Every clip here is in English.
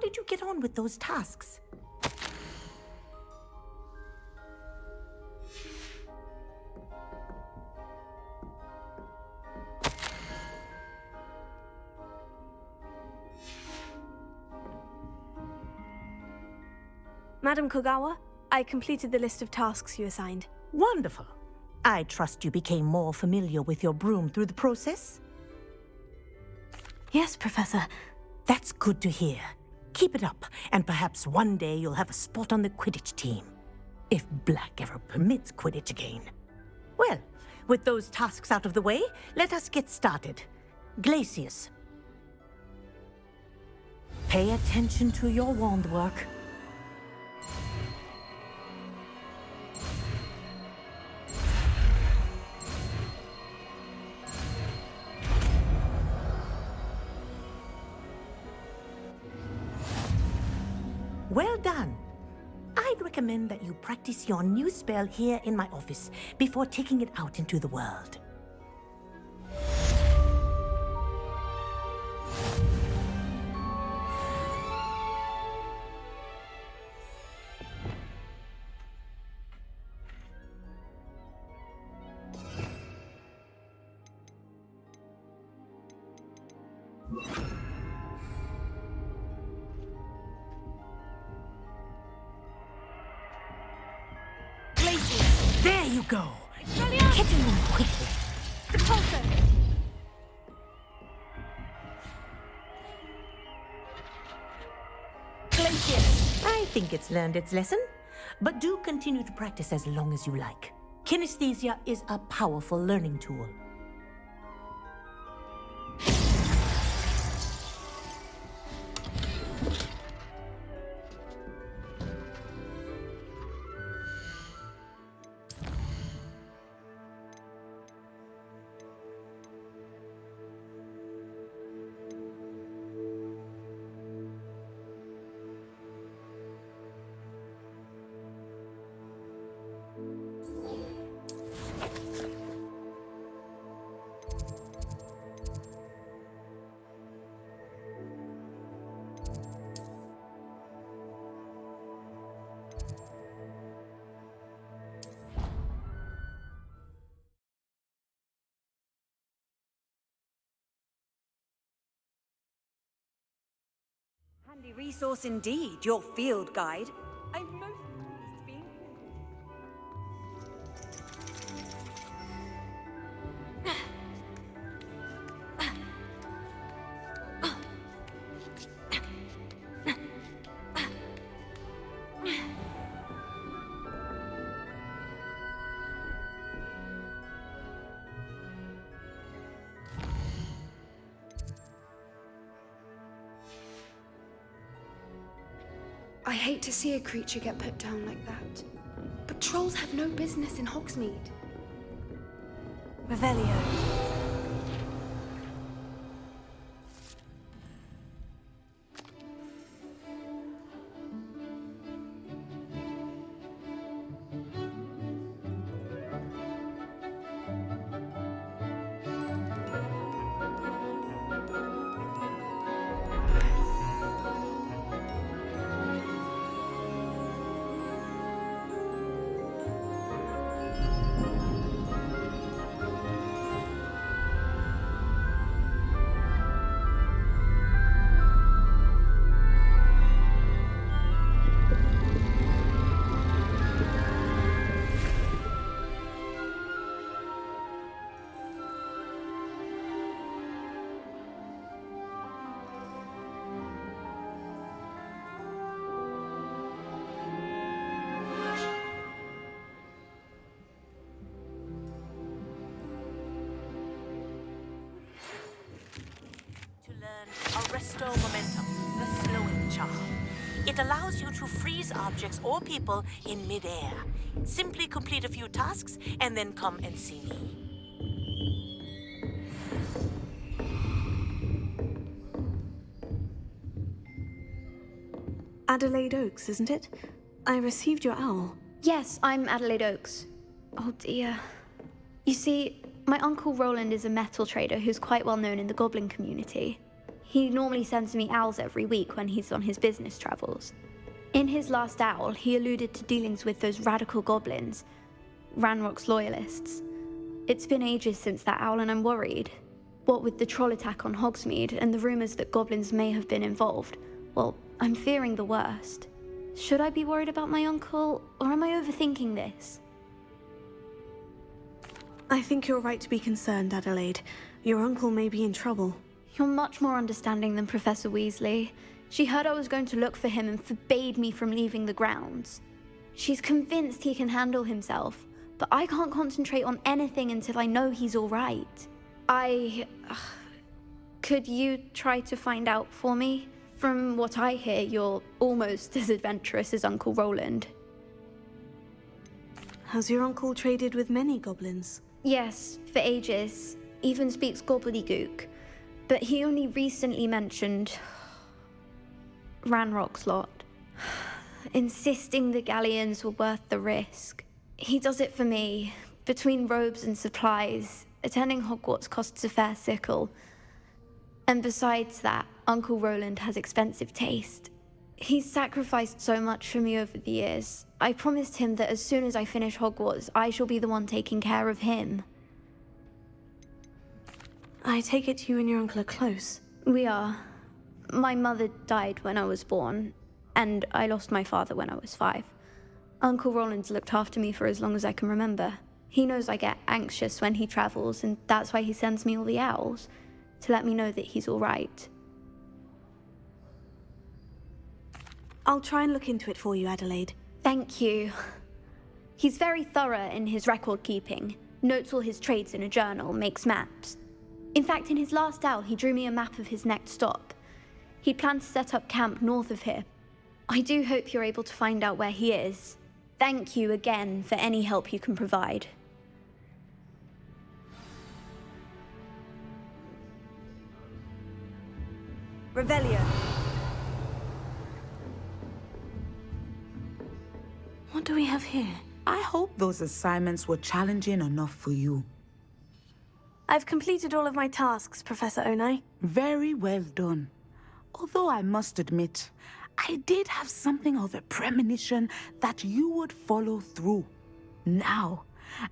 did you get on with those tasks? Madam Kogawa, I completed the list of tasks you assigned. Wonderful. I trust you became more familiar with your broom through the process? Yes, Professor. That's good to hear. Keep it up, and perhaps one day you'll have a spot on the Quidditch team. If Black ever permits Quidditch again. Well, with those tasks out of the way, let us get started. Glacius. Pay attention to your wand work. Well done. I'd recommend that you practice your new spell here in my office before taking it out into the world. There you go! Lian! Hitting them quickly. Repulsor! Glacius! I think it's learned its lesson, but do continue to practice as long as you like. Kinesthesia is a powerful learning tool. Handy resource indeed, your field guide. I'm most pleased to be I hate to see a creature get put down like that. But trolls have no business in Hogsmeade. Revelio. Arresto Momentum, the slowing charm. It allows you to freeze objects or people in mid-air. Simply complete a few tasks and then come and see me. Adelaide Oaks, isn't it? I received your owl. Yes, I'm Adelaide Oaks. Oh dear. You see, my uncle Roland is a metal trader who's quite well known in the goblin community. He normally sends me owls every week when he's on his business travels. In his last owl, he alluded to dealings with those radical goblins, Ranrock's loyalists. It's been ages since that owl and I'm worried. What with the troll attack on Hogsmeade and the rumors that goblins may have been involved, well, I'm fearing the worst. Should I be worried about my uncle, or am I overthinking this? I think you're right to be concerned, Adelaide. Your uncle may be in trouble. You're much more understanding than Professor Weasley. She heard I was going to look for him and forbade me from leaving the grounds. She's convinced he can handle himself, but I can't concentrate on anything until I know he's all right. Could you try to find out for me? From what I hear, you're almost as adventurous as Uncle Roland. Has your uncle traded with many goblins? Yes, for ages. Even speaks gobbledygook. But he only recently mentioned Ranrock's lot, insisting the galleons were worth the risk. He does it for me. Between robes and supplies, attending Hogwarts costs a fair sickle. And besides that, Uncle Roland has expensive taste. He's sacrificed so much for me over the years. I promised him that as soon as I finish Hogwarts, I shall be the one taking care of him. I take it you and your uncle are close. We are. My mother died when I was born, and I lost my father when I was 5. Uncle Roland's looked after me for as long as I can remember. He knows I get anxious when he travels, and that's why he sends me all the owls, to let me know that he's all right. I'll try and look into it for you, Adelaide. Thank you. He's very thorough in his record keeping, notes all his trades in a journal, makes maps. In fact, in his last owl, he drew me a map of his next stop. He'd planned to set up camp north of here. I do hope you're able to find out where he is. Thank you again for any help you can provide. Revelio. What do we have here? I hope those assignments were challenging enough for you. I've completed all of my tasks, Professor Onai. Very well done. Although I must admit, I did have something of a premonition that you would follow through. Now,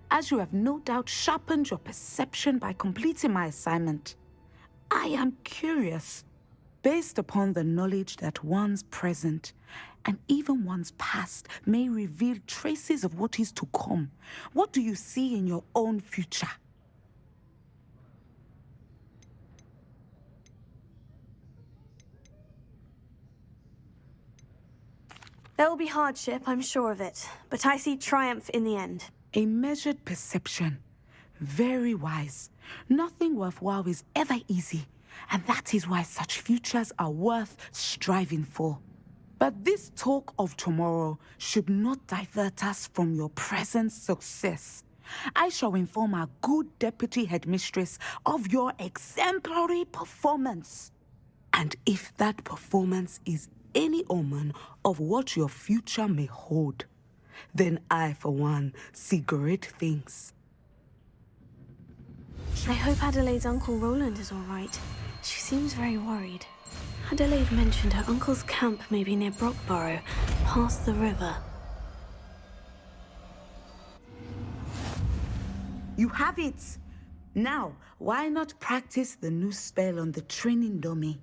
as you have no doubt sharpened your perception by completing my assignment, I am curious, based upon the knowledge that one's present and even one's past may reveal traces of what is to come. What do you see in your own future? There will be hardship, I'm sure of it, but I see triumph in the end. A measured perception. Very wise. Nothing worthwhile is ever easy, and that is why such futures are worth striving for. But this talk of tomorrow should not divert us from your present success. I shall inform our good deputy headmistress of your exemplary performance. And if that performance is any omen of what your future may hold, then I, for one, see great things. I hope Adelaide's Uncle Roland is all right. She seems very worried. Adelaide mentioned her uncle's camp may be near Brockborough, past the river. You have it! Now, why not practice the new spell on the training dummy?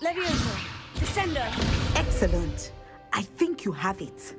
Leviosa! Descender! Excellent. I think you have it.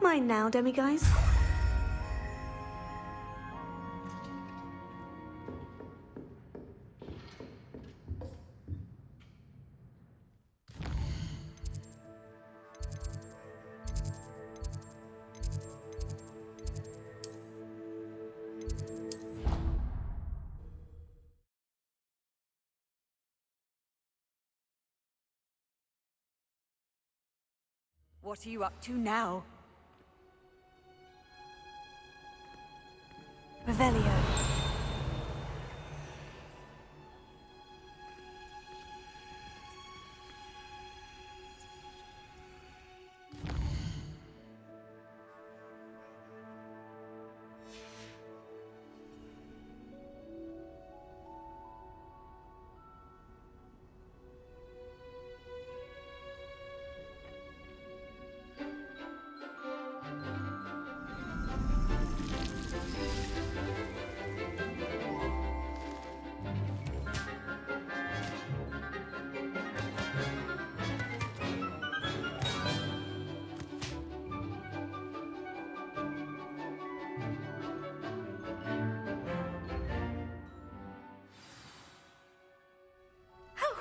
Mine now, demiguise. What are you up to now? Revelio.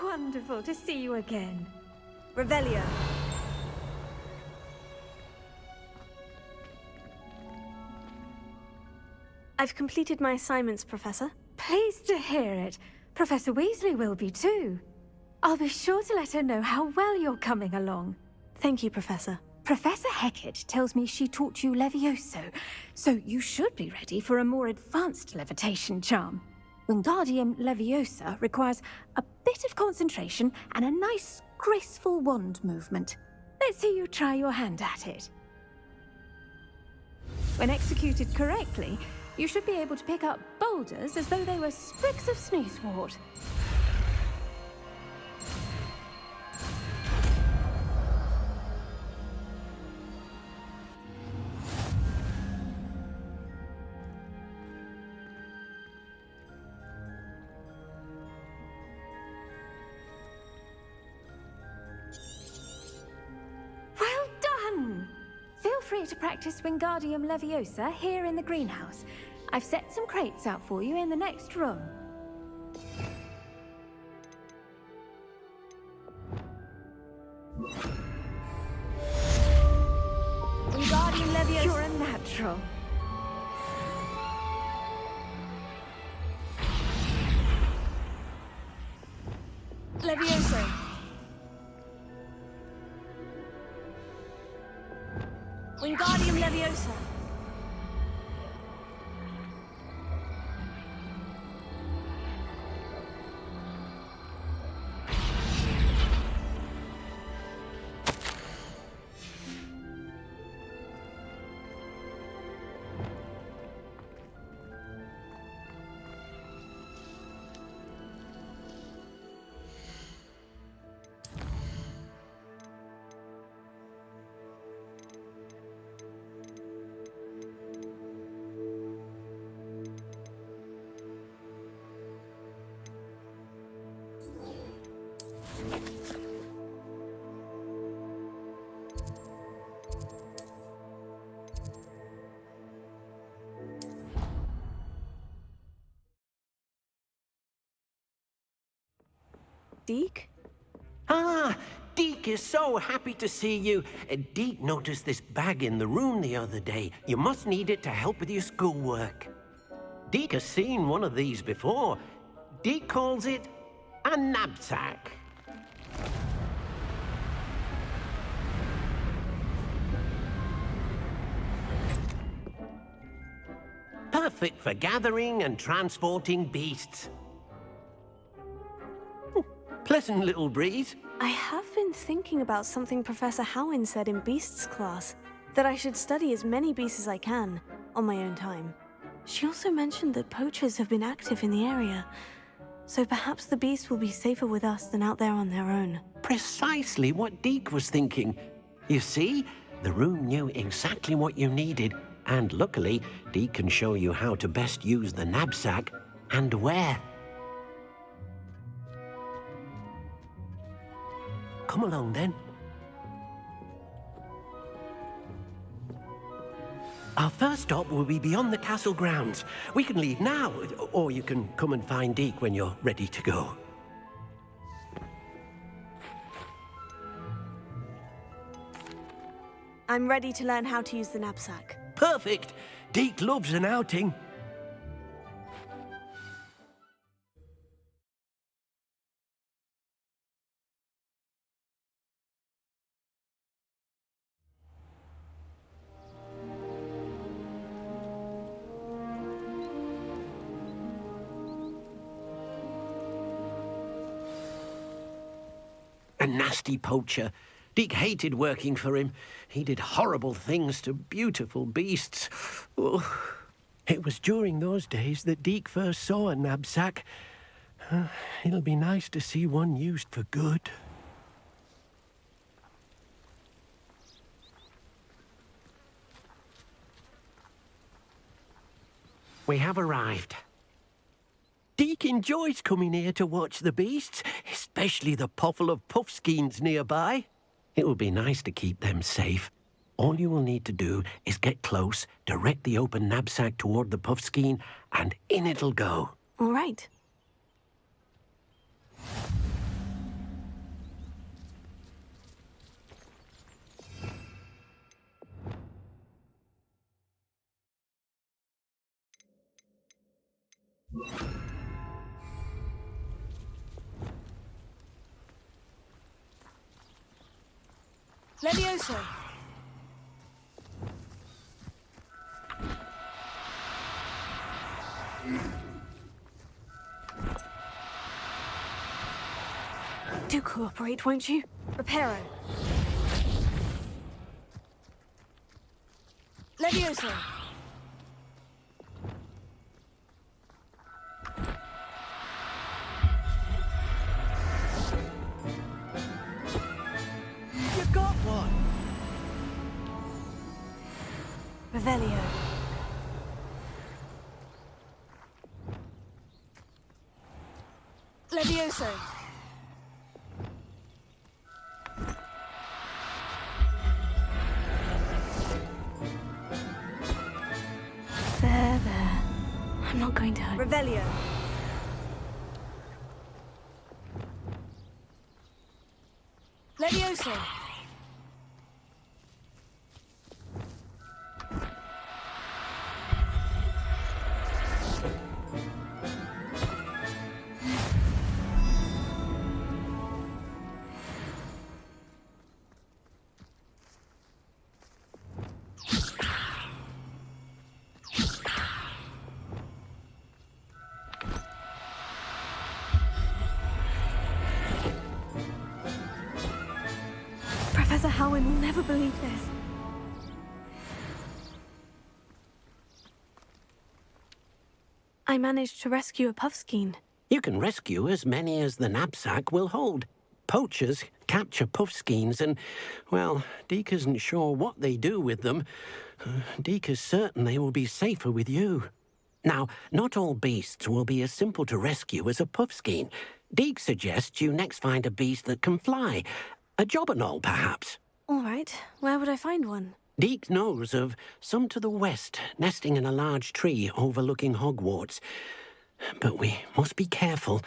Wonderful to see you again. Revelio. I've completed my assignments, Professor. Pleased to hear it. Professor Weasley will be too. I'll be sure to let her know how well you're coming along. Thank you, Professor. Professor Hecat tells me she taught you Levioso, so you should be ready for a more advanced levitation charm. Wingardium Leviosa requires a bit of concentration and a nice, graceful wand movement. Let's see you try your hand at it. When executed correctly, You should be able to pick up boulders as though they were sprigs of snoozewort. Well done! Feel free to practice Wingardium Leviosa here in the greenhouse. I've set some crates out for you in the next room. Wingardium Leviosa. You're a natural. Leviosa. Wingardium Leviosa. Deke? Ah, Deke is so happy to see you. Deke noticed this bag in the room the other day. You must need it to help with your schoolwork. Deke has seen one of these before. Deke calls it a knapsack. Perfect for gathering and transporting beasts. Pleasant little breeze. I have been thinking about something Professor Howin said in Beasts class, that I should study as many beasts as I can, on my own time. She also mentioned that poachers have been active in the area, so perhaps the beasts will be safer with us than out there on their own. Precisely what Deke was thinking. You see, the room knew exactly what you needed, and luckily, Deke can show you how to best use the knapsack and where. Come along, then. Our first stop will be beyond the castle grounds. We can leave now, or you can come and find Deke when you're ready to go. I'm ready to learn how to use the knapsack. Perfect! Deke loves an outing. A nasty poacher. Deke hated working for him. He did horrible things to beautiful beasts. Oh. It was during those days that Deke first saw a knapsack. It'll be nice to see one used for good. We have arrived. Deke enjoys coming here to watch the beasts, especially the puffle of puffskeins nearby. It will be nice to keep them safe. All you will need to do is get close, direct the open knapsack toward the puffskein, and in it'll go. All right. Levioso. Do cooperate, won't you? Reparo. Levioso. Levioso! There. I'm not going to hurt. Revelio. Levioso! Professor Howin will never believe this. I managed to rescue a puffskein. You can rescue as many as the knapsack will hold. Poachers capture puffskeins and, well, Deke isn't sure what they do with them. Deke is certain they will be safer with you. Now, not all beasts will be as simple to rescue as a puffskein. Deke suggests you next find a beast that can fly. A jobberknoll, perhaps. All right, where would I find one? Deke knows of some to the west, nesting in a large tree overlooking Hogwarts. But we must be careful.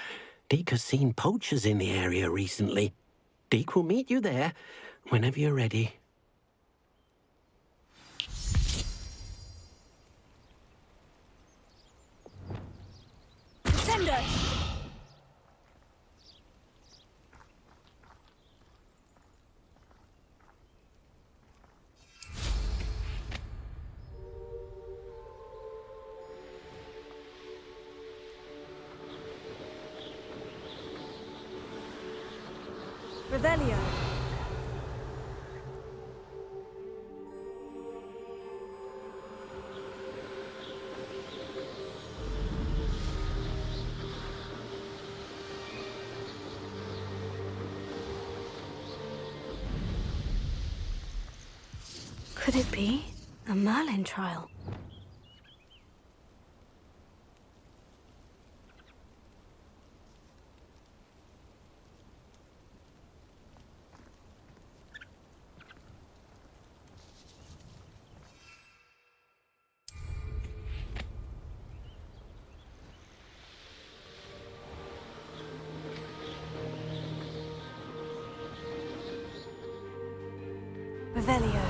Deke has seen poachers in the area recently. Deke will meet you there whenever you're ready. Descendo! Revelio. Could it be a Merlin trial? Revelio.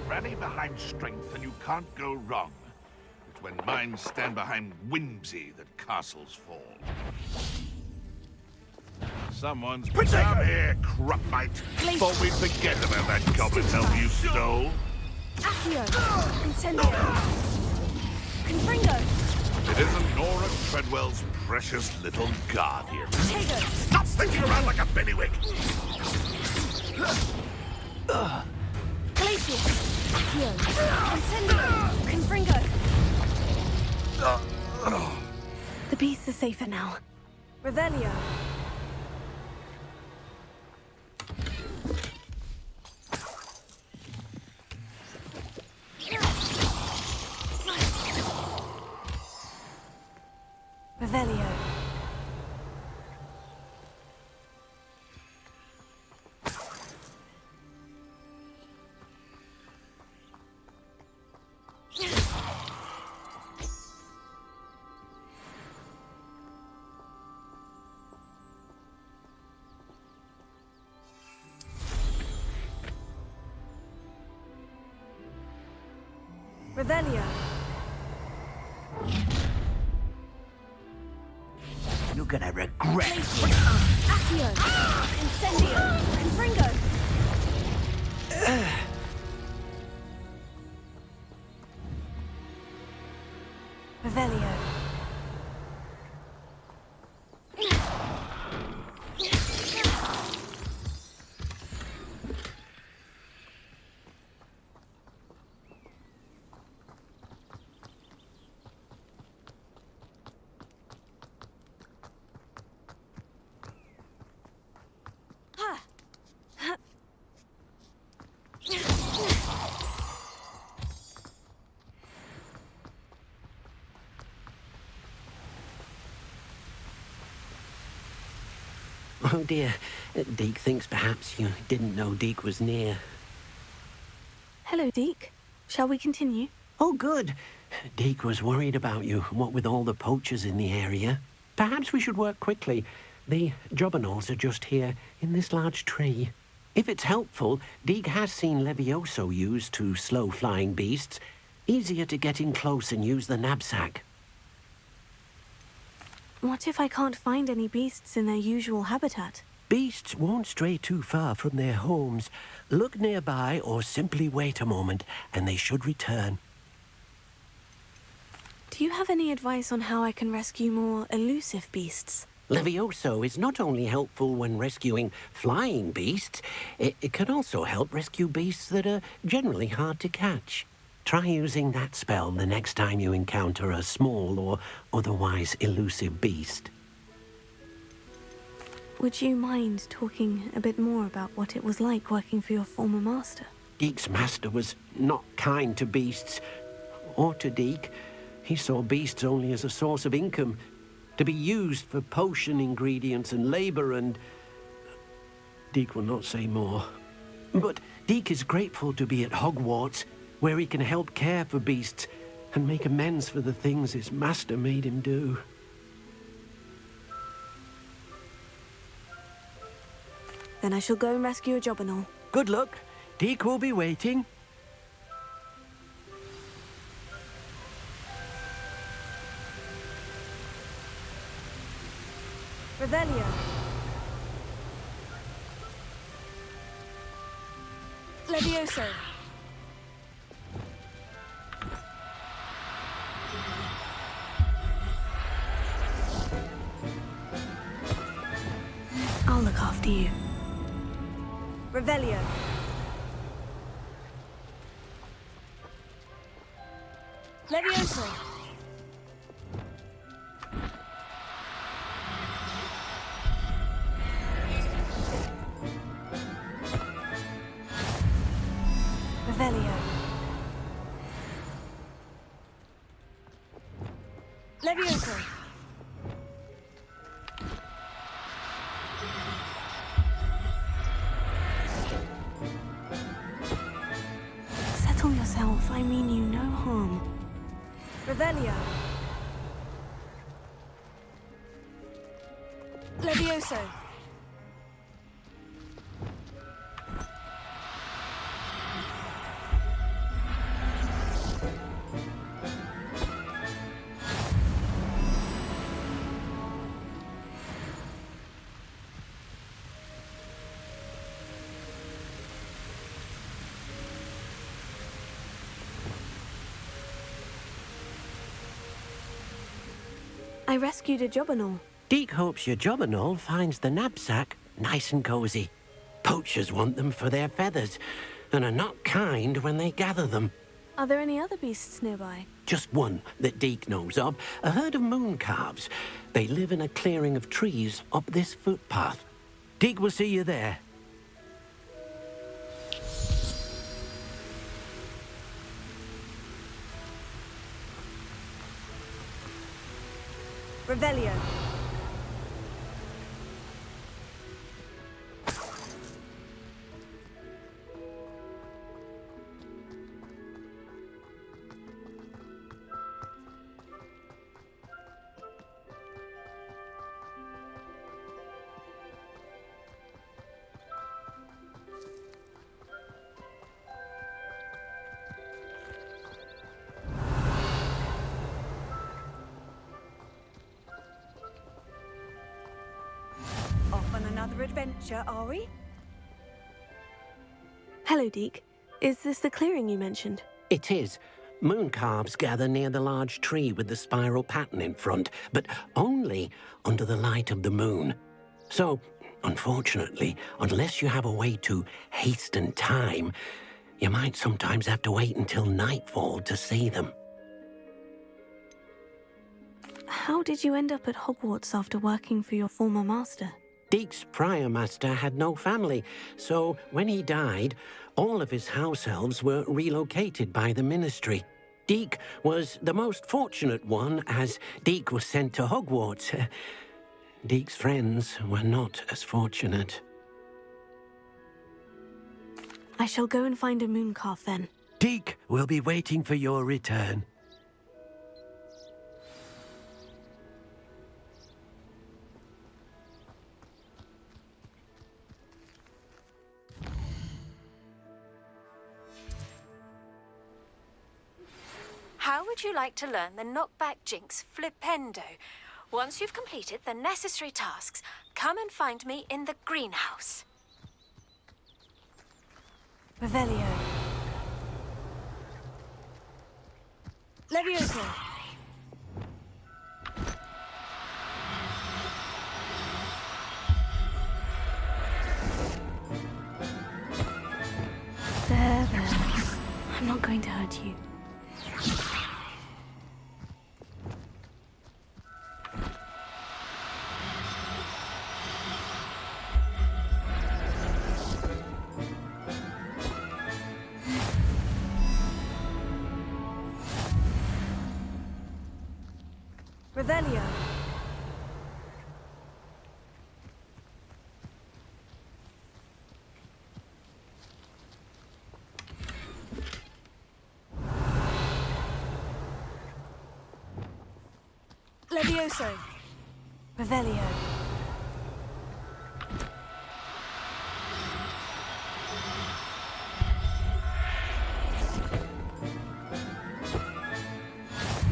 Rally behind strength and you can't go wrong. It's when minds stand behind whimsy that castles fall. Someone's... Come here, Crupmite, before we forget about that goblin help you stole. Accio! Incendio! Confringo! It isn't Nora Treadwell's precious little guardian. Tego! Stop sticking around like a bellywig! Glacius! Accio! Incendio! Confringo! The beasts are safer now. Revelio! Revelio. Revelio. You're gonna regret. Accio! Incendio! Confringo! Revelio. Oh dear, Deke thinks perhaps you didn't know Deke was near. Hello, Deke. Shall we continue? Oh good. Deke was worried about you, what with all the poachers in the area. Perhaps we should work quickly. The jobberknolls are just here, in this large tree. If it's helpful, Deke has seen Levioso used to slow flying beasts. Easier to get in close and use the knapsack. What if I can't find any beasts in their usual habitat? Beasts won't stray too far from their homes. Look nearby or simply wait a moment, and they should return. Do you have any advice on how I can rescue more elusive beasts? Levioso is not only helpful when rescuing flying beasts, it can also help rescue beasts that are generally hard to catch. Try using that spell the next time you encounter a small or otherwise elusive beast. Would you mind talking a bit more about what it was like working for your former master? Deke's master was not kind to beasts, or to Deke. He saw beasts only as a source of income, to be used for potion ingredients and labor, and Deke will not say more. But Deke is grateful to be at Hogwarts, where he can help care for beasts and make amends for the things his master made him do. Then I shall go and rescue a jobberknoll. Good luck. Deke will be waiting. Revelio. Levioso. I'll look after you. Revelio. Levioso. Revelio. Levioso. Settle yourself. I mean you no harm. Revelio. Levioso. I rescued a jobberknoll. Deke hopes your jobberknoll finds the knapsack nice and cozy. Poachers want them for their feathers, and are not kind when they gather them. Are there any other beasts nearby? Just one that Deke knows of, a herd of moon calves. They live in a clearing of trees up this footpath. Deke will see you there. Revelio. Off on another adventure, are we? Hello, Deke. Is this the clearing you mentioned? It is. Moon calves gather near the large tree with the spiral pattern in front, but only under the light of the moon. So, unfortunately, unless you have a way to hasten time, you might sometimes have to wait until nightfall to see them. How did you end up at Hogwarts after working for your former master? Deke's prior master had no family, so when he died, all of his house elves were relocated by the ministry. Deke was the most fortunate one, as Deke was sent to Hogwarts. Deke's friends were not as fortunate. I shall go and find a moon calf then. Deke will be waiting for your return. How would you like to learn the knockback jinx flipendo? Once you've completed the necessary tasks, come and find me in the greenhouse. Revelio. Levioso! There. I'm not going to hurt you. Revelio! Levioso! Revelio.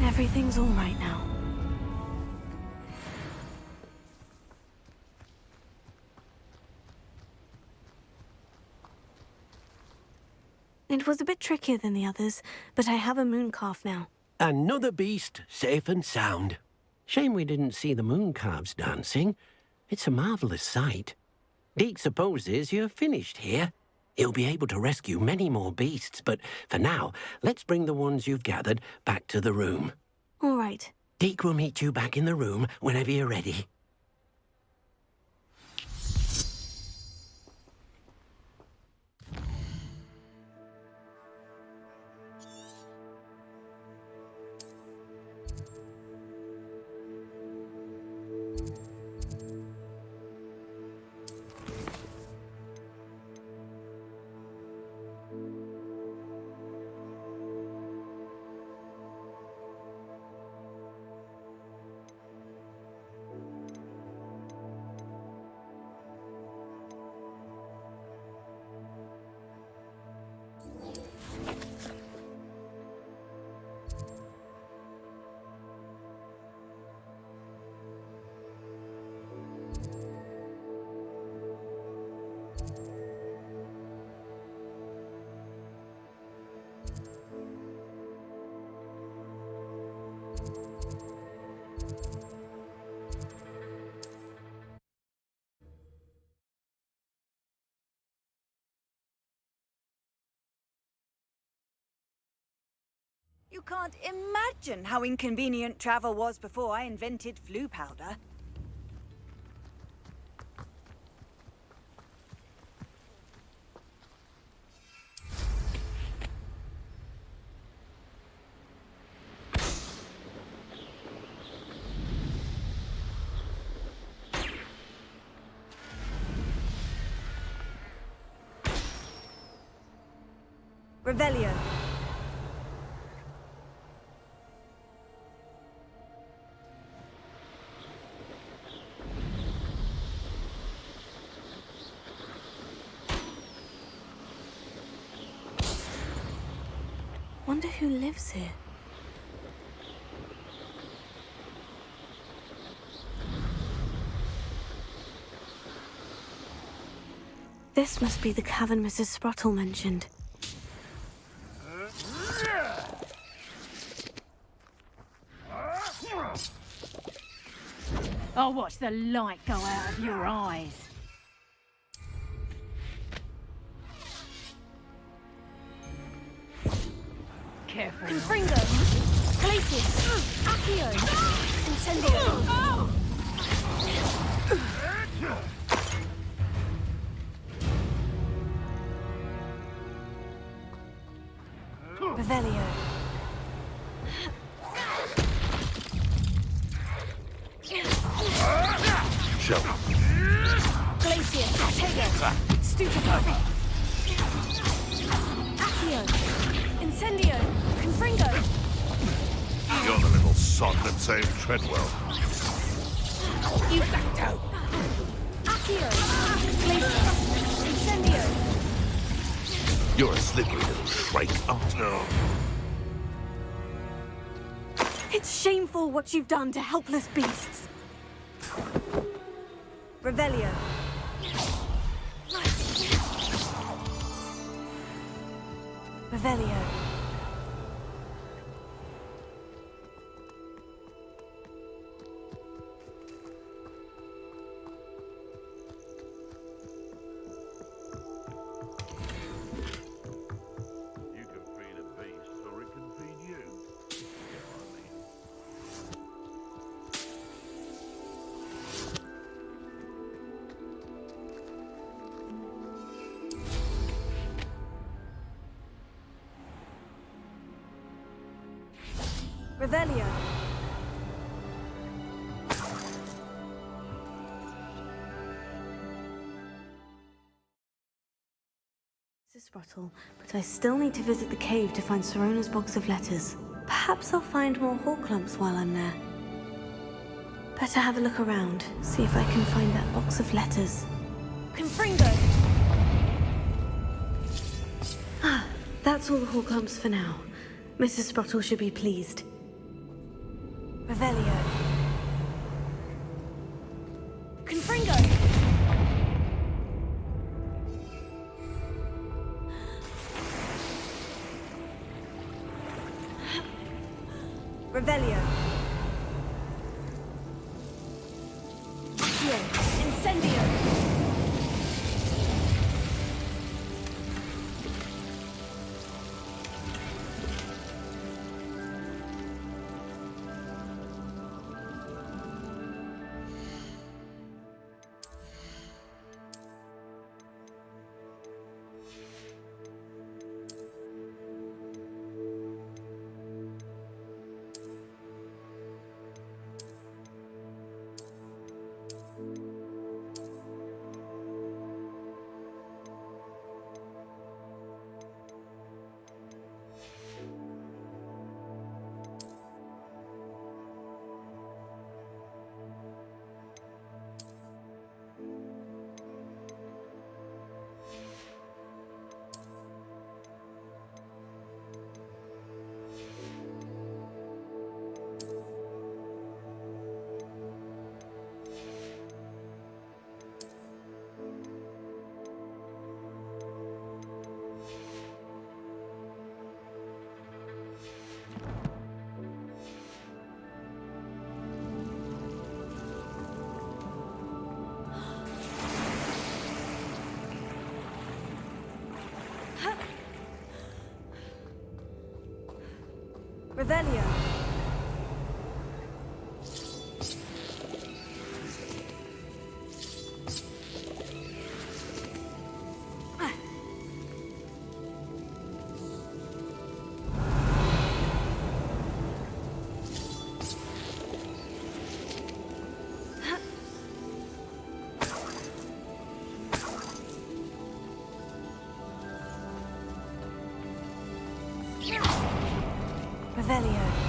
Everything's all right now. It was a bit trickier than the others, but I have a moon calf now. Another beast, safe and sound. Shame we didn't see the moon calves dancing. It's a marvelous sight. Deke supposes you're finished here. He'll be able to rescue many more beasts, but for now, let's bring the ones you've gathered back to the room. All right. Deke will meet you back in the room whenever you're ready. You can't imagine how inconvenient travel was before I invented flu powder. Revelio. Wonder who lives here. This must be the cavern Mrs. Sprottle mentioned. I'll watch the light go out of your eyes. Careful. Confringo! Glacius! Accio! Incendio! Revelio. sod that saved Treadwell. Accio! Glacius! Incendio! You're a slippery little shrike, aren't you? It's shameful what you've done to helpless beasts. Revelio. Revelio. You can feed a beast, or it can feed you. Revelio. Sprottle, but I still need to visit the cave to find Sorona's box of letters. Perhaps I'll find more hawk lumps while I'm there. Better have a look around, see if I can find that box of letters. Confringo! Ah, that's all the hawk lumps for now. Mrs. Sprottle should be pleased. Revelio. Confringo! Revelio. Accio! Incendio! Revelio. Revelio.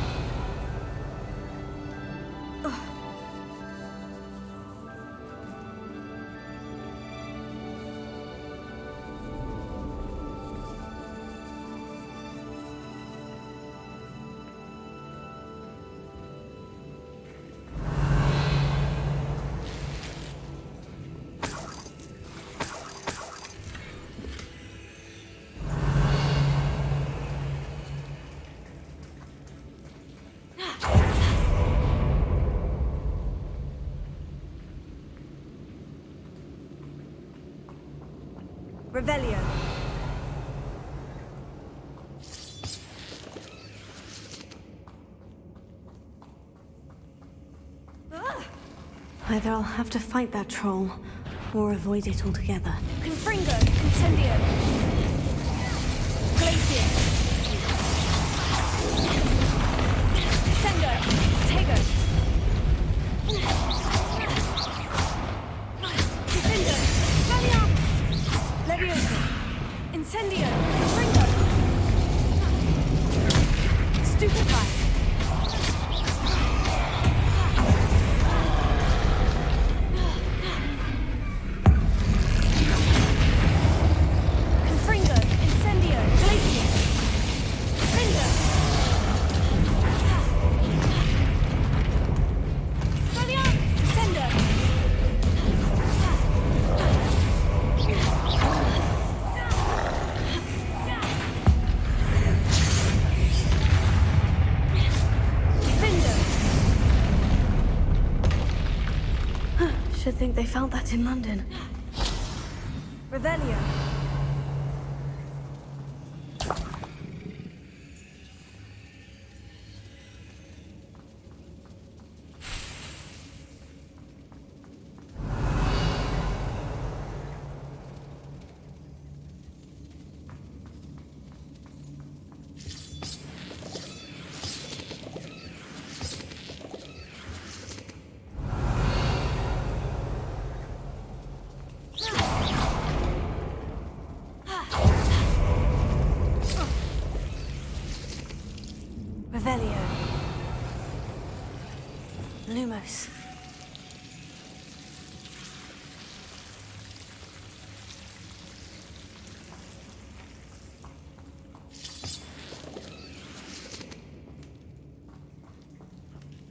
Revelio. Either I'll have to fight that troll, or avoid it altogether. Confringo. Incendio. Glacius. Sengo. Tego. Defendo. Lian. Leviosa. Incendio. Confringo. Stupefy. to think they found that in London. Revelio. Revelio. Lumos.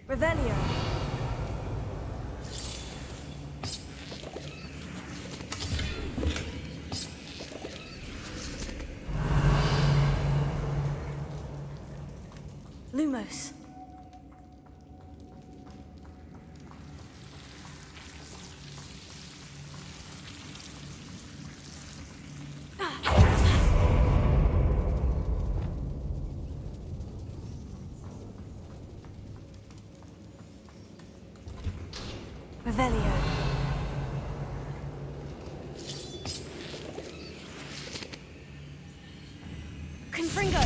Revelio. Lumos. Revelio. Confringo.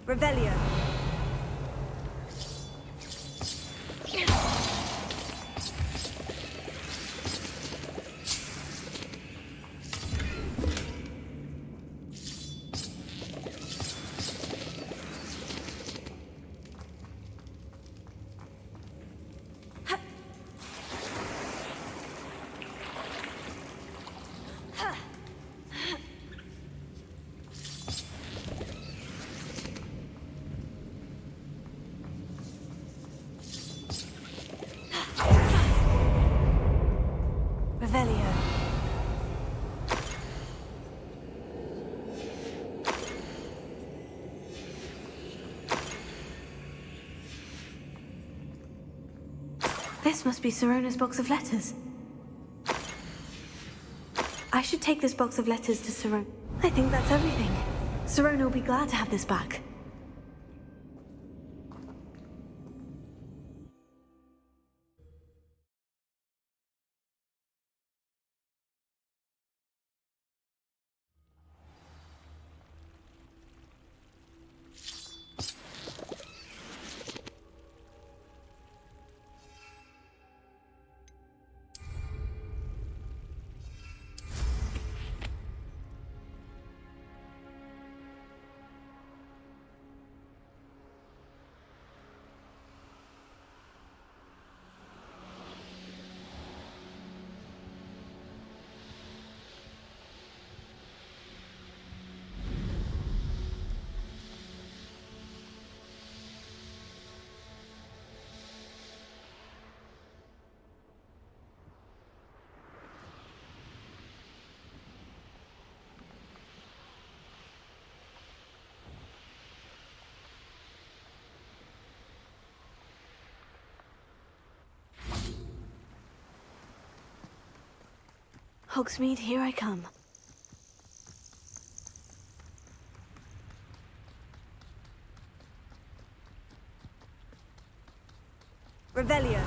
Revelio. Revelio. This must be Sirona's box of letters. I should take this box of letters to Sirona. I think that's everything. Sirona will be glad to have this back. Hogsmeade, here I come. Revelio.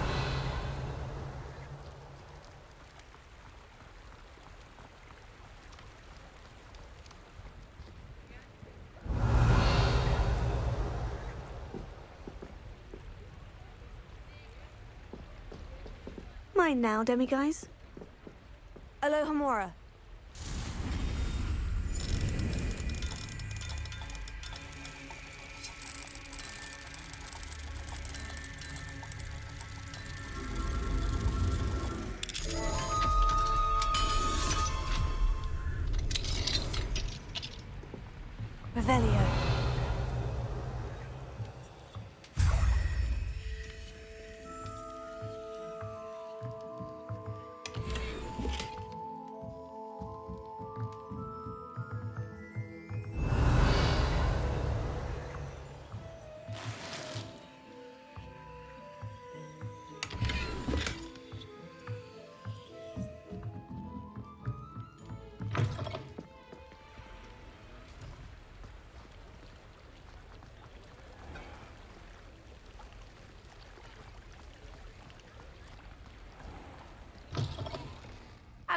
Mine now, demiguise. Alohomora. Revelio.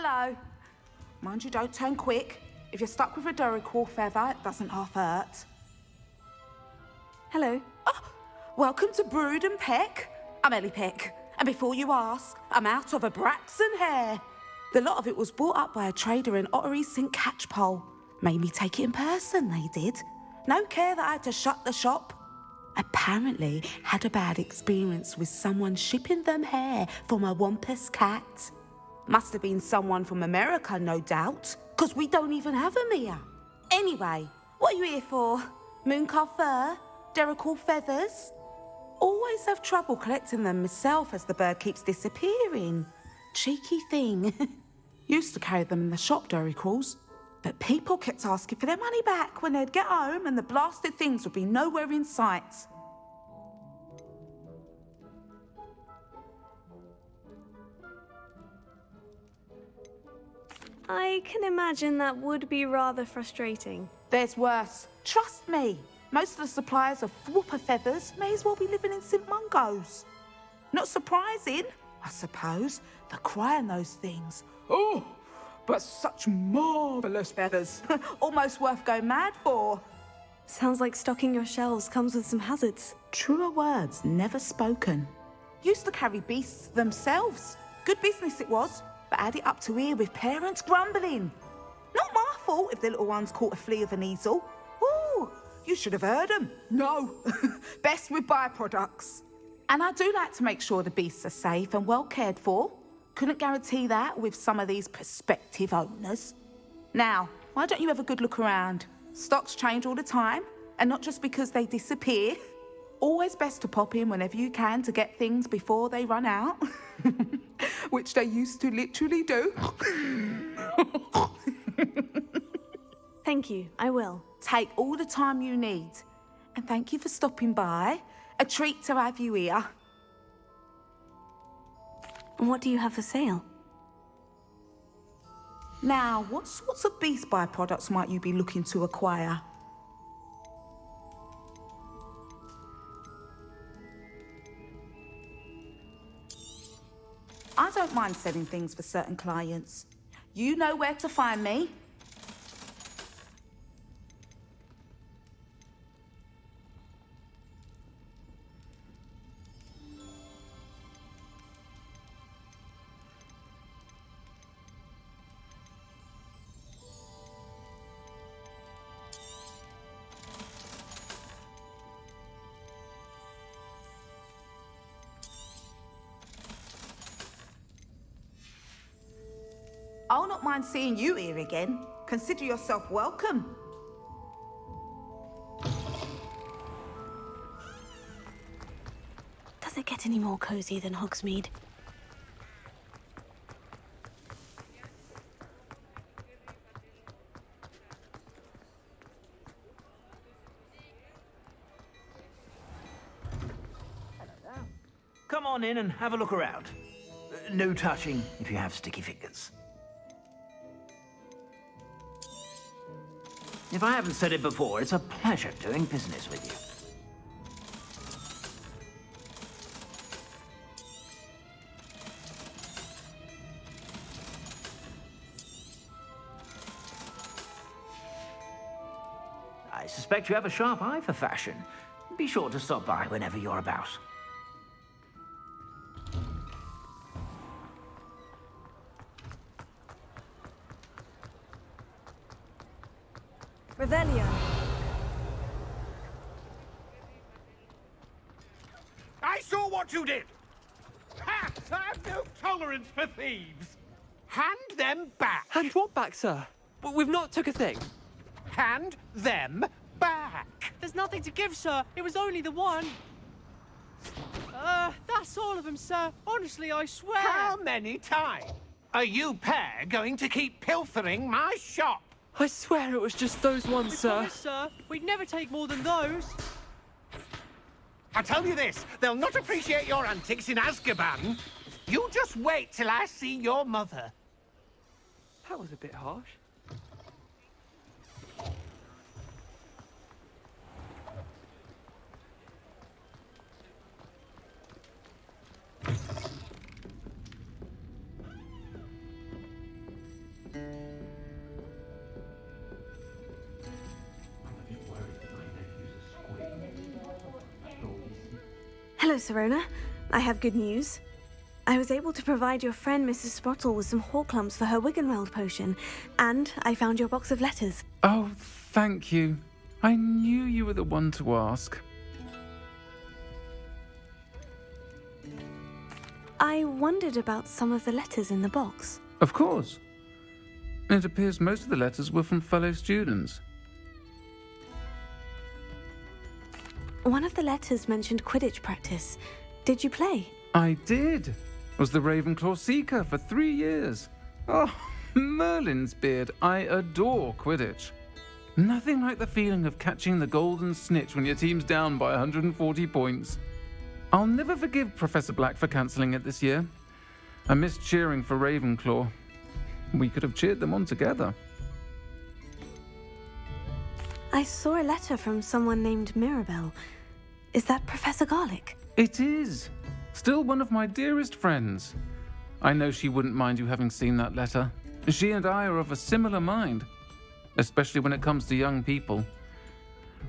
Hello. Mind you, don't turn quick. If you're stuck with a Duracell feather, it doesn't half hurt. Hello. Oh, welcome to Brood and Peck. I'm Ellie Peck. And before you ask, I'm out of a Braxton hair. The lot of it was bought up by a trader in Ottery St. Catchpole. Made me take it in person, they did. No care that I had to shut the shop. Apparently had a bad experience with someone shipping them hair from a Wampus cat. Must have been someone from America, no doubt, because we don't even have them here. Anyway, what are you here for? Mooncalf fur? Duracell feathers? Always have trouble collecting them myself as the bird keeps disappearing. Cheeky thing. Used to carry them in the shop, Duracalls. But people kept asking for their money back when they'd get home and the blasted things would be nowhere in sight. I can imagine that would be rather frustrating. There's worse. Trust me. Most of the suppliers of whooper feathers may as well be living in St. Mungo's. Not surprising, I suppose, the cry on those things. Oh, but such marvellous feathers. Almost worth going mad for. Sounds like stocking your shelves comes with some hazards. Truer words never spoken. Used to carry beasts themselves. Good business it was, but had it up to here with parents grumbling. Not my fault if the little ones caught a flea of an easel. Ooh, you should have heard them. No, best with byproducts. And I do like to make sure the beasts are safe and well cared for. Couldn't guarantee that with some of these prospective owners. Now, why don't you have a good look around? Stocks change all the time, and not just because they disappear. Always best to pop in whenever you can to get things before they run out. Which they used to literally do. Thank you, I will. Take all the time you need. And thank you for stopping by. A treat to have you here. And what do you have for sale? Now, what sorts of beast byproducts might you be looking to acquire? I don't mind selling things for certain clients. You know where to find me. I'll not mind seeing you here again. Consider yourself welcome. Does it get any more cozy than Hogsmeade? Come on in and have a look around. No touching if you have sticky fingers. If I haven't said it before, it's a pleasure doing business with you. I suspect you have a sharp eye for fashion. Be sure to stop by whenever you're about. Radeon. I saw what you did! Ha! I have no tolerance for thieves! Hand them back! Hand what back, sir? We've not took a thing. Hand them back! There's nothing to give, sir. It was only the one. That's all of them, sir. Honestly, I swear. How many times are you pair going to keep pilfering my shop? I swear it was just those ones, sir. Promise, sir. We'd never take more than those. I tell you this, they'll not appreciate your antics in Azkaban. You just wait till I see your mother. That was a bit harsh. Hello, Serona. I have good news. I was able to provide your friend Mrs. Sprottle with some hawk lumps for her Wiggenweld potion, and I found your box of letters. Oh, thank you. I knew you were the one to ask. I wondered about some of the letters in the box. Of course. It appears most of the letters were from fellow students. One of the letters mentioned Quidditch practice. Did you play? I did. Was the Ravenclaw Seeker for 3 years. Oh, Merlin's beard. I adore Quidditch. Nothing like the feeling of catching the golden snitch when your team's down by 140 points. I'll never forgive Professor Black for cancelling it this year. I missed cheering for Ravenclaw. We could have cheered them on together. I saw a letter from someone named Mirabelle. Is that Professor Garlick? It is. Still one of my dearest friends. I know she wouldn't mind you having seen that letter. She and I are of a similar mind, especially when it comes to young people.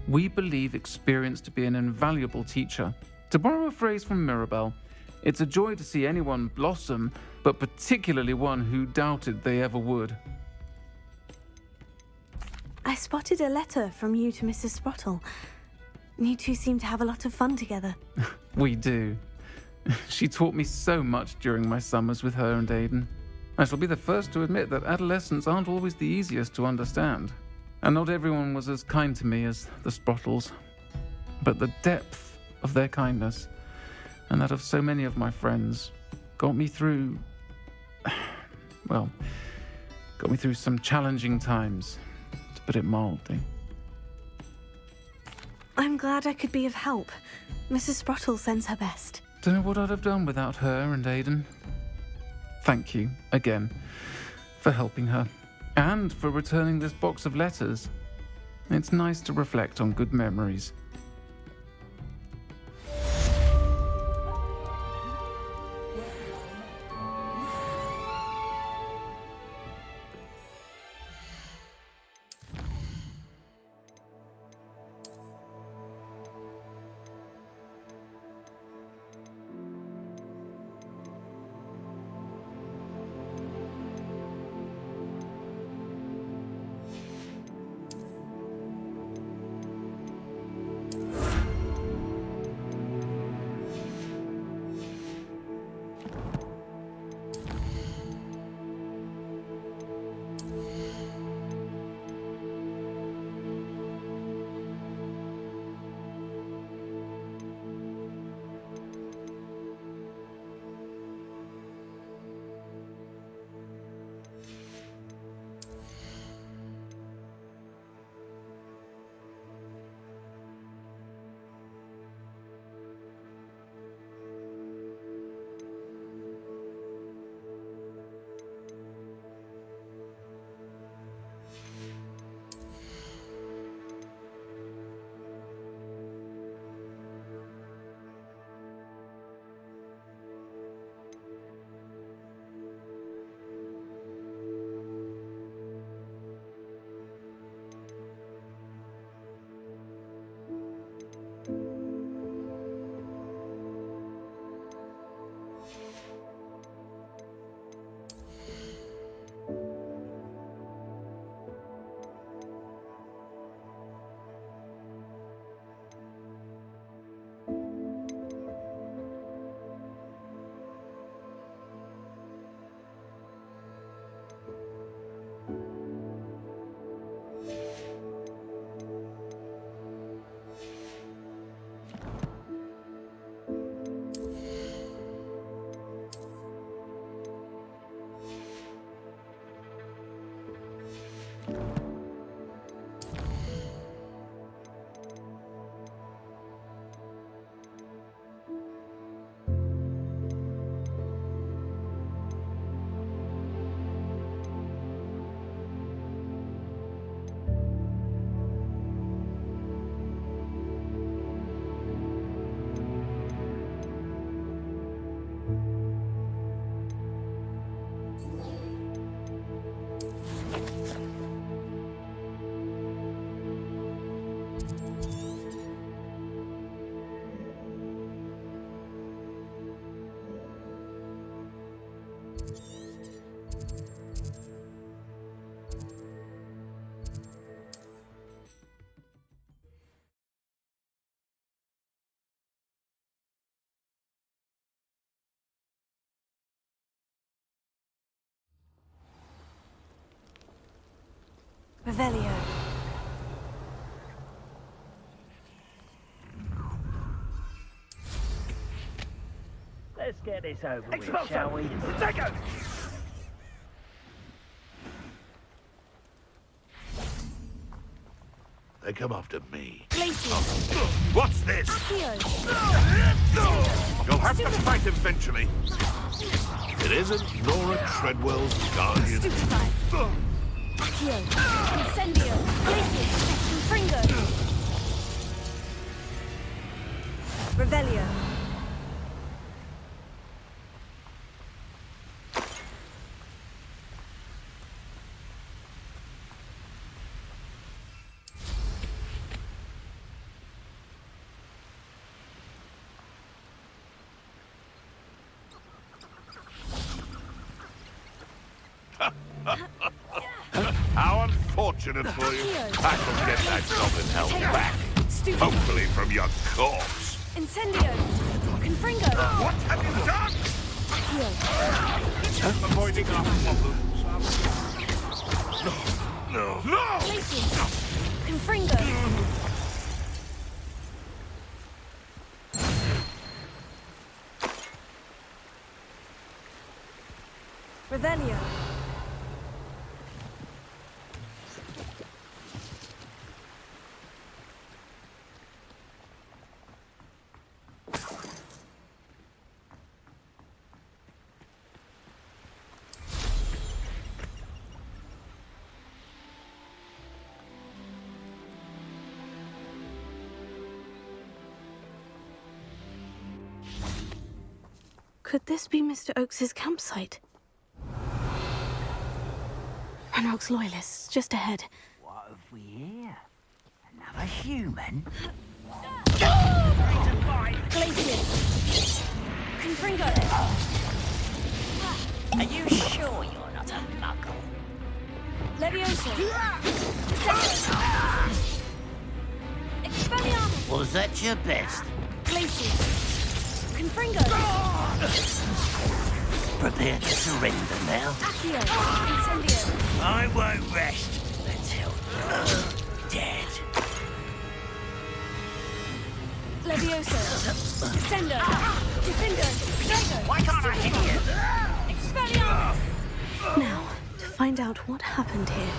We believe experience to be an invaluable teacher. To borrow a phrase from Mirabelle, it's a joy to see anyone blossom, but particularly one who doubted they ever would. I spotted a letter from you to Mrs. Sprottle. You two seem to have a lot of fun together. We do. She taught me so much during my summers with her and Aiden. I shall be the first to admit that adolescents aren't always the easiest to understand. And not everyone was as kind to me as the Sprottles. But the depth of their kindness, and that of so many of my friends, got me through... well, got me through some challenging times, to put it mildly. I'm glad I could be of help. Mrs. Sprottle sends her best. Don't know what I'd have done without her and Aiden. Thank you, again, for helping her, and for returning this box of letters. It's nice to reflect on good memories. Revelio. Let's get this over with, shall we? They come after me. Glacius. What's this? Accio. You'll have to fight eventually. It isn't Nora Treadwell's guardian. Stupefy. Accio. Incendio. Glacius. Confringo. Revelio. How unfortunate for you. I shall get that goblin hell back. Hopefully from your corpse. Incendio. Confringo. What have you done? Accio. Avoiding our problems. No. Glacius. Confringo. Revelio. Could this be Mr. Oakes's campsite? Ranrock's loyalists, just ahead. What have we here? Another human? Glacius! Confringo! Are you sure you're not a muggle? Levioso! Expelliarmus! Was that your best? Glacius! Confringo! Prepare to surrender now. Accio! Incendio! I won't rest until you're dead. Levioso! Descendo! Defendo! Drago! Why can't I hit you? Expelliarmus! Now, to find out what happened here.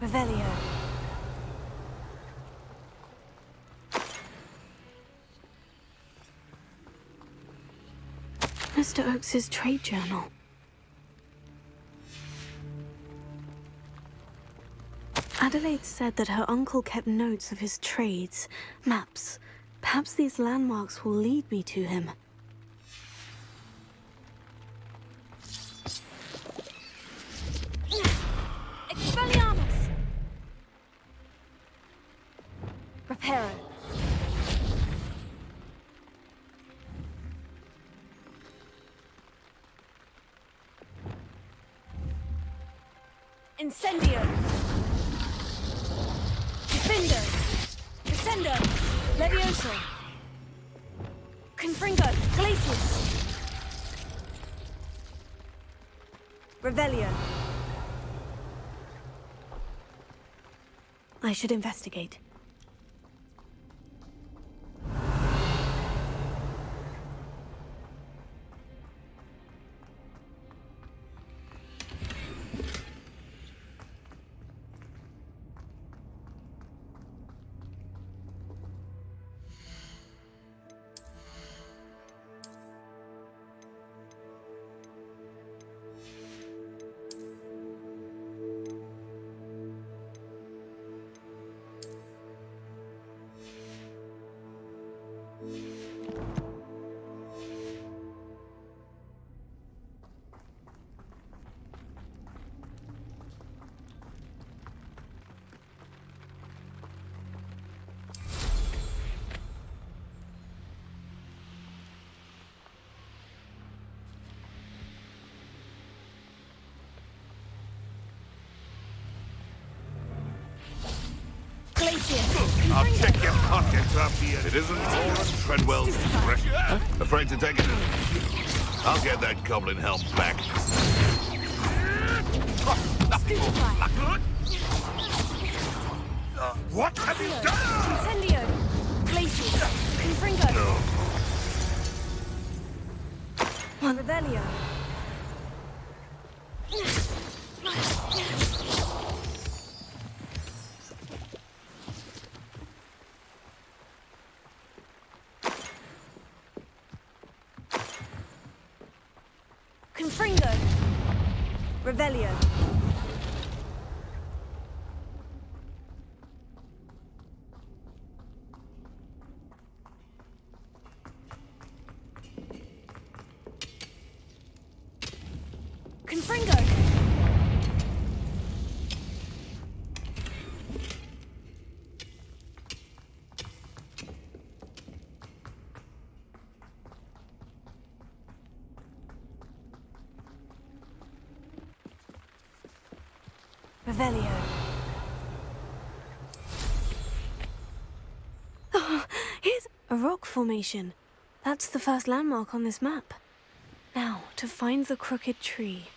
Revelio. Mr. Oakes's trade journal. Adelaide said that her uncle kept notes of his trades, maps. Perhaps these landmarks will lead me to him. Expelliarmus! Reparo. Incendio! Defendo! Descendo! Levioso! Confringo! Glacius! Revelio. I should investigate. I'll check your pockets up here. It isn't all Treadwell's pressure. Afraid to take it? I'll get that goblin helm back. What have you done? Incendio! Glacius! Confringo! Revelio! Confringo! Revelio! Confringo! Revelio. Oh, here's a rock formation. That's the first landmark on this map. Now, to find the crooked tree.